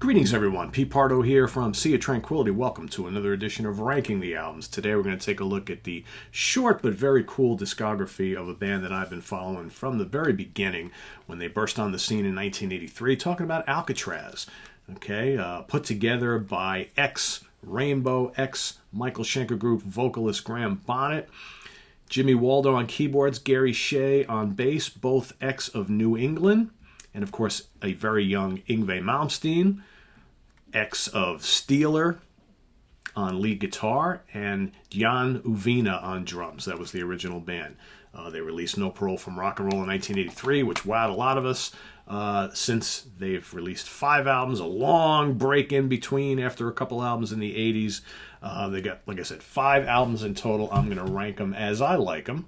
Greetings, everyone. Pete Pardo here from Sea of Tranquility. Welcome to another edition of Ranking the Albums. Today we're going to take a look at the short but very cool discography of a band that I've been following from the very beginning when they burst on the scene in 1983, talking about Alcatrazz. Put together by ex-Rainbow, ex-Michael Schenker Group vocalist Graham Bonnet, Jimmy Waldo on keyboards, Gary Shea on bass, both ex of New England, and of course a very young Yngwie Malmsteen, ex of Steeler on lead guitar, and Jan Uvina on drums. That was the original band. They released No Parole from Rock and Roll in 1983, which wowed a lot of us. Since they've released 5 albums, a long break in between after a couple albums in the 80s. They got, like I said, 5 albums in total. I'm going to rank them as I like them.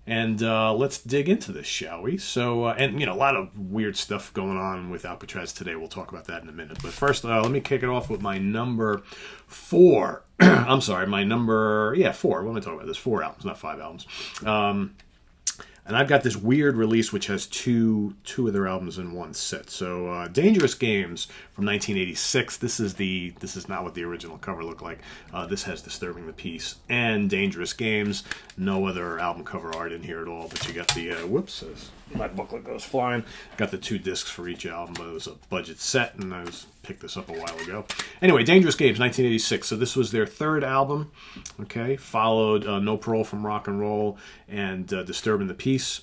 And let's dig into this, shall we? So, a lot of weird stuff going on with Alcatrazz today. We'll talk about that in a minute. But first, let me kick it off with my number 4. I'm sorry, my number, 4. What am I talking about? There's 4 albums, not 5 albums. And I've got this weird release which has two of their albums in one set. So Dangerous Games from 1986. This is not what the original cover looked like. This has Disturbing the Peace and Dangerous Games. No other album cover art in here at all. But you got the as my booklet goes flying. Got the 2 discs for each album. But it was a budget set, and I picked this up a while ago. Anyway, Dangerous Games, 1986. So this was their 3rd album. Followed No Parole from Rock and Roll and Disturbing the Peace.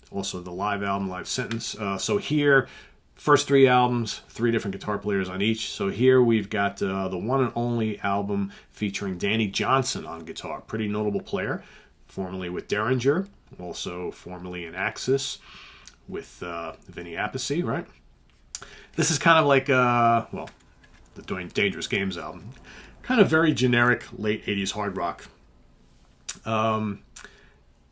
Also the live album, Live Sentence. So here, first 3 albums, 3 different guitar players on each. So here we've got the one and only album featuring Danny Johnson on guitar. Pretty notable player, formerly with Derringer, also formerly in Axis with Vinny Appice, right? This is kind of like, the Dangerous Games album. Kind of very generic late 80s hard rock.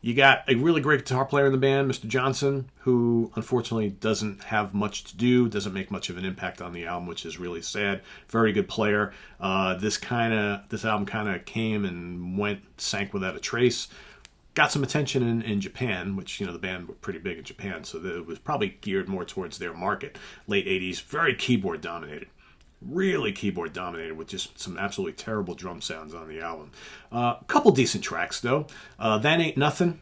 You got a really great guitar player in the band, Mr. Johnson, who unfortunately doesn't have much to do, doesn't make much of an impact on the album, which is really sad. Very good player. This album kind of came and went, sank without a trace. Got some attention in Japan, which, the band were pretty big in Japan, so it was probably geared more towards their market. Late 80s, very keyboard dominated. Really keyboard dominated with just some absolutely terrible drum sounds on the album. A couple decent tracks, though. That Ain't Nothing.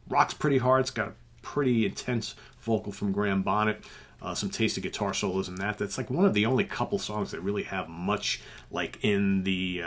Rocks pretty hard. It's got a pretty intense vocal from Graham Bonnet. Some tasty guitar solos in that. That's like one of the only couple songs that really have much like in the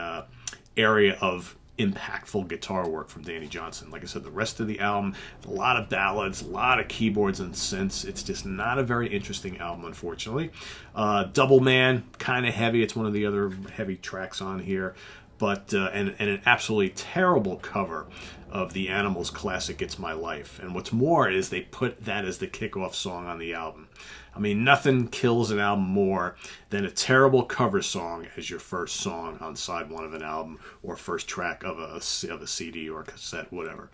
area of impactful guitar work from Danny Johnson. Like I said, the rest of the album, a lot of ballads, a lot of keyboards and synths. It's just not a very interesting album, unfortunately. Double Man, kind of heavy. It's one of the other heavy tracks on here. But and an absolutely terrible cover of the Animals' classic It's My Life. And what's more is they put that as the kickoff song on the album. I mean, nothing kills an album more than a terrible cover song as your first song on side 1 of an album or first track of a CD or a cassette, whatever.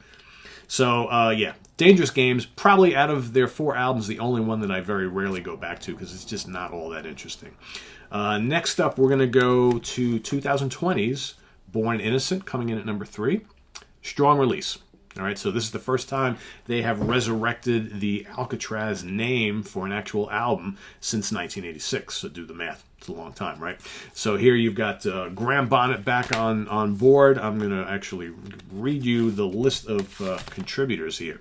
So, Dangerous Games, probably out of their 4 albums, the only one that I very rarely go back to because it's just not all that interesting. Next up, we're going to go to 2020's Born Innocent, coming in at number 3. Strong release. All right, so this is the first time they have resurrected the Alcatrazz name for an actual album since 1986. So do the math. It's a long time, right? So here you've got Graham Bonnet back on board. I'm going to actually read you the list of contributors here.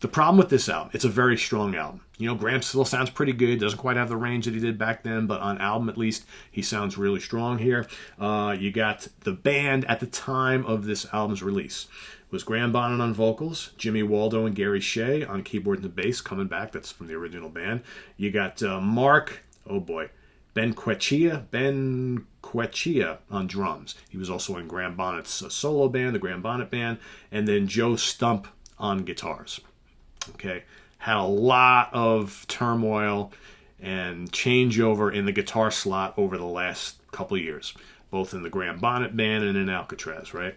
The problem with this album, it's a very strong album. Graham still sounds pretty good. Doesn't quite have the range that he did back then, but on album at least, he sounds really strong here. You got the band at the time of this album's release. It was Graham Bonnet on vocals, Jimmy Waldo and Gary Shea on keyboard and bass coming back. That's from the original band. You got Ben Quechia on drums. He was also in Graham Bonnet's solo band, the Graham Bonnet Band, and then Joe Stump on guitars. Had a lot of turmoil and changeover in the guitar slot over the last couple of years, both in the Graham Bonnet Band and in Alcatrazz, right?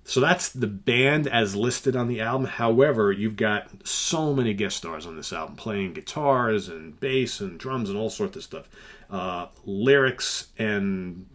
So that's the band as listed on the album. However, you've got so many guest stars on this album playing guitars and bass and drums and all sorts of stuff. Lyrics and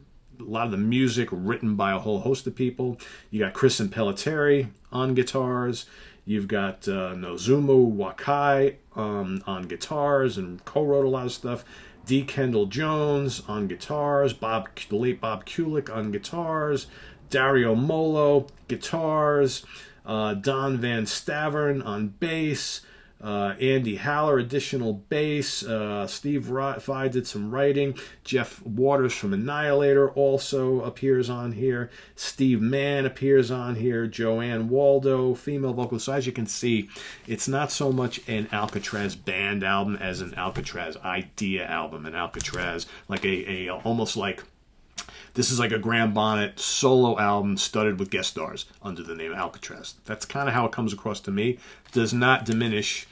a lot of the music written by a whole host of people. You got Chris and Pelletieri on guitars. You've got Nozumu Wakai on guitars and co-wrote a lot of stuff. D. Kendall Jones on guitars, the late Bob Kulick on guitars, Dario Molo guitars, Don Van Stavern on bass, Andy Haller additional bass, Steve Vai did some writing, Jeff Waters from Annihilator also appears on here, Steve Mann appears on here, Joanne Waldo, female vocals. So as you can see, it's not so much an Alcatrazz band album as an Alcatrazz idea album, an Alcatrazz like a almost like this is like a Graham Bonnet solo album studded with guest stars under the name Alcatrazz. That's kind of how it comes across to me. Does not diminish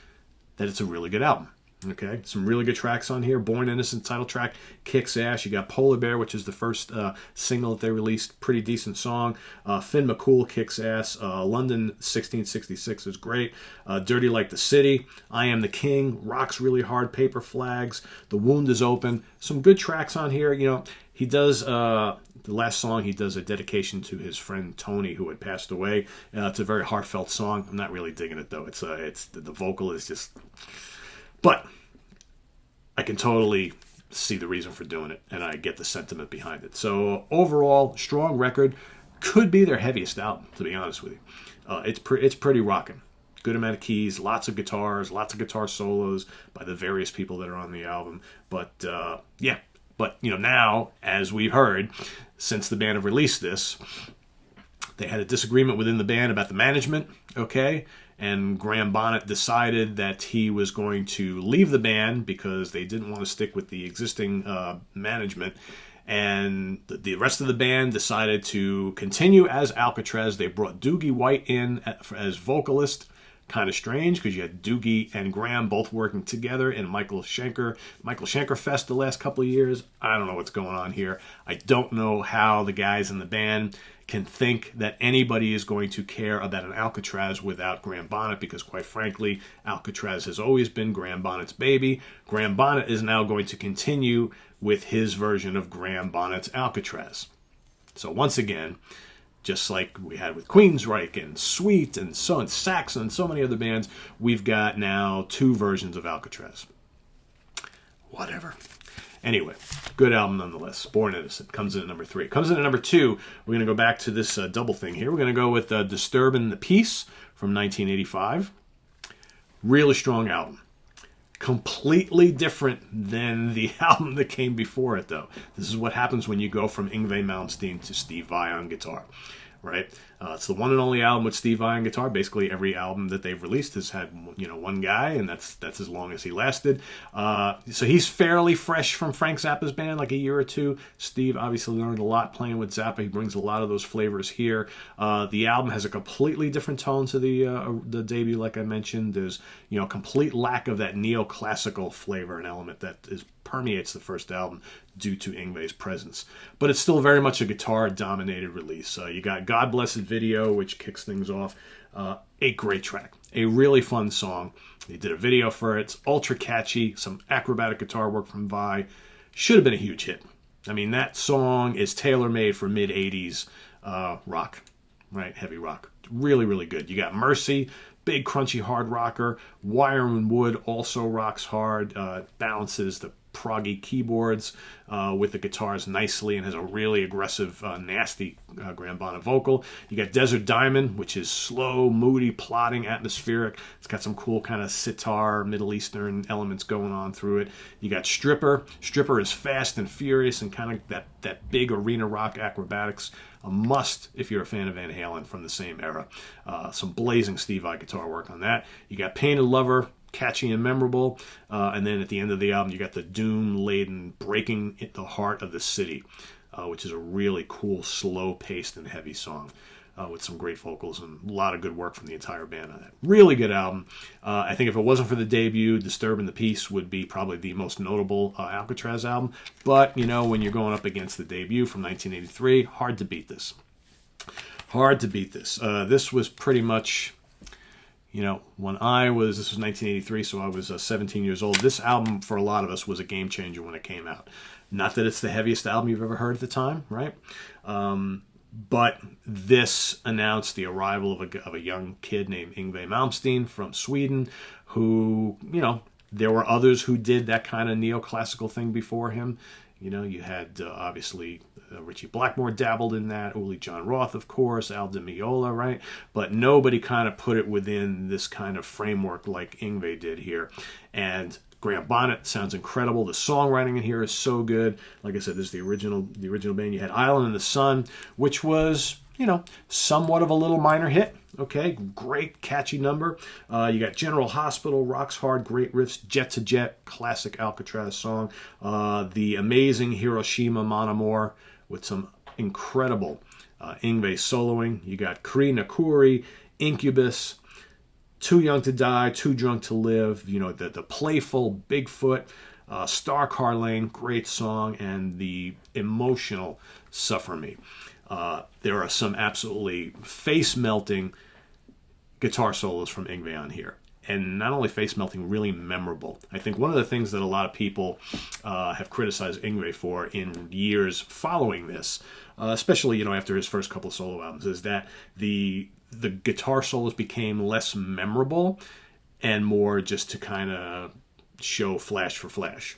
that it's a really good album. Okay, some really good tracks on here. Born Innocent title track kicks ass. You got Polar Bear, which is the first single that they released. Pretty decent song. Finn McCool kicks ass. London 1666 is great. Dirty Like the City. I Am the King rocks really hard. Paper Flags. The Wound is Open. Some good tracks on here. You know, he does the last song. He does a dedication to his friend Tony, who had passed away. It's a very heartfelt song. I'm not really digging it though. It's the vocal is just. But I can totally see the reason for doing it, and I get the sentiment behind it. So overall, strong record. Could be their heaviest album, to be honest with you. It's pretty rocking. Good amount of keys, lots of guitars, lots of guitar solos by the various people that are on the album. But yeah, but you know, now as we've heard, since the band have released this, they had a disagreement within the band about the management. Okay. And Graham Bonnet decided that he was going to leave the band because they didn't want to stick with the existing management. And the rest of the band decided to continue as Alcatrazz. They brought Doogie White in as vocalist. Kind of strange because you had Doogie and Graham both working together in Michael Schenker Fest the last couple of years. I don't know what's going on here. I don't know how the guys in the band can think that anybody is going to care about an Alcatrazz without Graham Bonnet, because quite frankly, Alcatrazz has always been Graham Bonnet's baby. Graham Bonnet is now going to continue with his version of Graham Bonnet's Alcatrazz. So once again, just like we had with Queensryche and Sweet and Saxon and so many other bands, we've got now two versions of Alcatrazz. Whatever. Anyway, good album nonetheless. Born Innocent comes in at number 3. Comes in at number 2, we're going to go back to this double thing here. We're going to go with Disturbin' the Peace from 1985. Really strong album. Completely different than the album that came before it, though. This is what happens when you go from Yngwie Malmsteen to Steve Vai on guitar, right? It's the one and only album with Steve Vai on guitar. Basically, every album that they've released has had, you know, one guy, and that's as long as he lasted. So he's fairly fresh from Frank Zappa's band, like a year or two. Steve obviously learned a lot playing with Zappa. He brings a lot of those flavors here. The album has a completely different tone to the debut, like I mentioned. There's, you know, complete lack of that neoclassical flavor and element that permeates the first album due to Yngwie's presence. But it's still very much a guitar-dominated release. You got God Blessed Video, which kicks things off. A great track. A really fun song. They did a video for it. It's ultra catchy. Some acrobatic guitar work from Vai. Should have been a huge hit. I mean, that song is tailor-made for mid-'80s rock, right? Heavy rock. Really, really good. You got Mercy, big crunchy hard rocker. Wire and Wood also rocks hard. Balances the proggy keyboards with the guitars nicely and has a really aggressive, nasty Graham Bonnet vocal. You got Desert Diamond, which is slow, moody, plodding, atmospheric. It's got some cool kind of sitar, Middle Eastern elements going on through it. You got Stripper. Stripper is fast and furious and kind of that big arena rock acrobatics. A must if you're a fan of Van Halen from the same era. Some blazing Steve Vai guitar work on that. You got Painted Lover, catchy and memorable. And then at the end of the album, you got the doom-laden Breaking the Heart of the City, which is a really cool, slow-paced and heavy song with some great vocals and a lot of good work from the entire band on that. Really good album. I think if it wasn't for the debut, Disturbin' the Peace would be probably the most notable Alcatrazz album. But, you know, when you're going up against the debut from 1983, hard to beat this. Hard to beat this. This was pretty much... You know, this was 1983, so I was 17 years old. This album, for a lot of us, was a game changer when it came out. Not that it's the heaviest album you've ever heard at the time, right? But this announced the arrival of a young kid named Yngwie Malmsteen from Sweden, who, you know, There were others who did that kind of neoclassical thing before him. You know, you had obviously Richie Blackmore dabbled in that, Uli John Roth, of course, Al Di Meola, right? But nobody kind of put it within this kind of framework like Yngwie did here. And Graham Bonnet sounds incredible. The songwriting in here is so good. Like I said, this is the original band. You had Island in the Sun, which was, you know, somewhat of a little minor hit. Okay, great, catchy number. You got General Hospital, rocks hard, great riffs, Jet to Jet, classic Alcatrazz song. The amazing Hiroshima Mon Amour with some incredible Yngwie soloing. You got Kri Nakuri, Incubus, Too Young to Die, Too Drunk to Live. You know, the playful Bigfoot, Star Car Lane, great song, and the emotional Suffer Me. There are some absolutely face-melting guitar solos from Yngwie on here. And not only face-melting, really memorable. I think one of the things that a lot of people have criticized Yngwie for in years following this, especially, you know, after his first couple of solo albums, is that the guitar solos became less memorable and more just to kind of show flash for flash.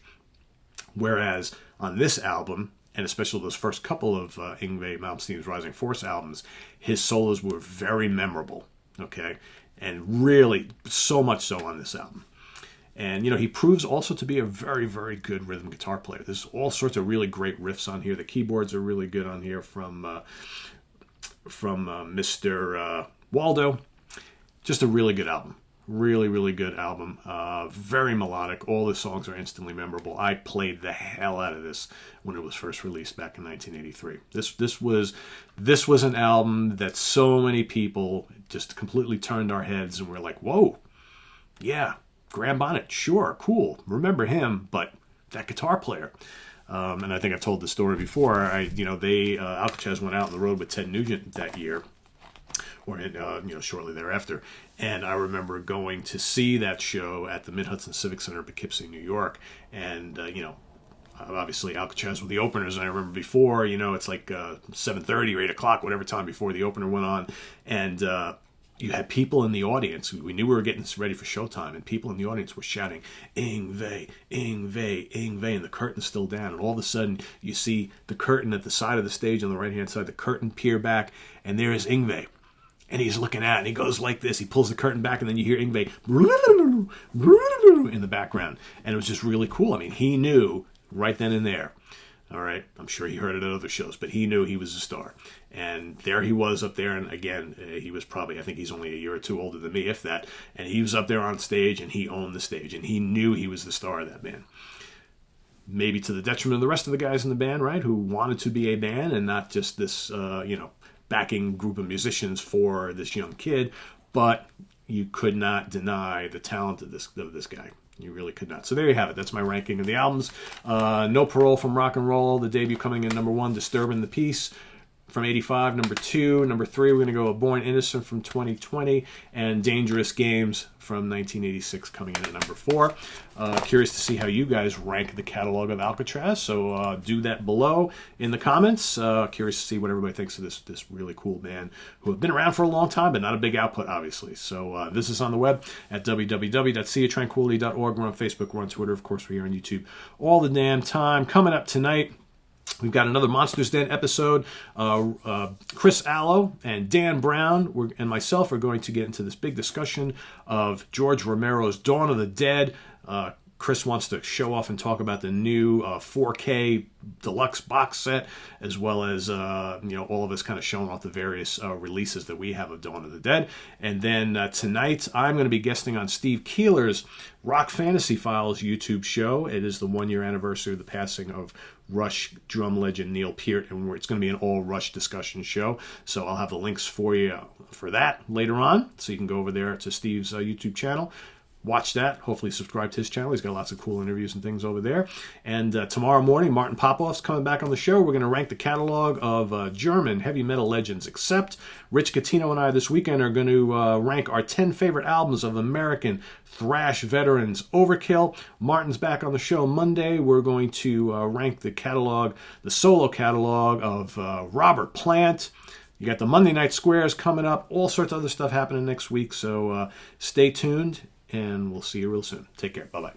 Whereas on this album, and especially those first couple of Yngwie Malmsteen's Rising Force albums, his solos were very memorable, okay? And really, so much so on this album. And, you know, he proves also to be a very, very good rhythm guitar player. There's all sorts of really great riffs on here. The keyboards are really good on here from Mr. Waldo. Just a really good album. Really, really good album. Very melodic. All the songs are instantly memorable. I played the hell out of this when it was first released back in 1983. This was an album that so many people just completely turned our heads and we're like, whoa, yeah, Graham Bonnet, sure, cool. Remember him, but that guitar player. And I think I've told the story before. Alcatrazz went out on the road with Ted Nugent that year, or shortly thereafter. And I remember going to see that show at the Mid-Hudson Civic Center in Poughkeepsie, New York. And, obviously Alcatrazz were the openers. And I remember before, it's like 7:30 or 8 o'clock, whatever time before the opener went on. And you had people in the audience. We knew we were getting ready for showtime. And people in the audience were shouting, Yngwie, Yngwie, Yngwie. And the curtain's still down. And all of a sudden, you see the curtain at the side of the stage on the right-hand side, the curtain peer back. And there is Yngwie. And he's looking at it, and he goes like this. He pulls the curtain back, and then you hear Yngwie in the background. And it was just really cool. I mean, he knew right then and there. All right? I'm sure he heard it at other shows, but he knew he was a star. And there he was up there, and again, he was probably, I think he's only a year or two older than me, if that. And he was up there on stage, and he owned the stage, and he knew he was the star of that band. Maybe to the detriment of the rest of the guys in the band, right, who wanted to be a band and not just this, backing group of musicians for this young kid, but you could not deny the talent of this guy. You really could not. So there you have it. That's my ranking of the albums. No Parole from Rock and Roll, the debut coming in number 1, Disturbing the Peace from 85, number 2. Number 3, we're going to go with Born Innocent from 2020, and Dangerous Games from 1986 coming in at number 4. Curious to see how you guys rank the catalog of Alcatrazz, so do that below in the comments. Curious to see what everybody thinks of this really cool band who have been around for a long time, but not a big output, obviously. So this is on the web at www.seaoftranquility.org. We're on Facebook, we're on Twitter, of course, we're here on YouTube all the damn time. Coming up tonight, we've got another Monsters Den episode. Chris Allo and Dan Brown and myself are going to get into this big discussion of George Romero's Dawn of the Dead. Chris wants to show off and talk about the new 4K deluxe box set, as well as all of us kind of showing off the various releases that we have of Dawn of the Dead. And then tonight, I'm going to be guesting on Steve Keeler's Rock Fantasy Files YouTube show. It is the 1-year anniversary of the passing of Rush drum legend Neil Peart, and it's going to be an all Rush discussion show. So I'll have the links for you for that later on, so you can go over there to Steve's YouTube channel. Watch that. Hopefully subscribe to his channel. He's got lots of cool interviews and things over there. And tomorrow morning, Martin Popoff's coming back on the show. We're going to rank the catalog of German heavy metal legends. Except Rich Catino and I this weekend are going to rank our 10 favorite albums of American thrash veterans. Overkill. Martin's back on the show Monday. We're going to rank the catalog, the solo catalog of Robert Plant. You got the Monday Night Squares coming up. All sorts of other stuff happening next week. So stay tuned. and we'll see you real soon. Take care. Bye-bye.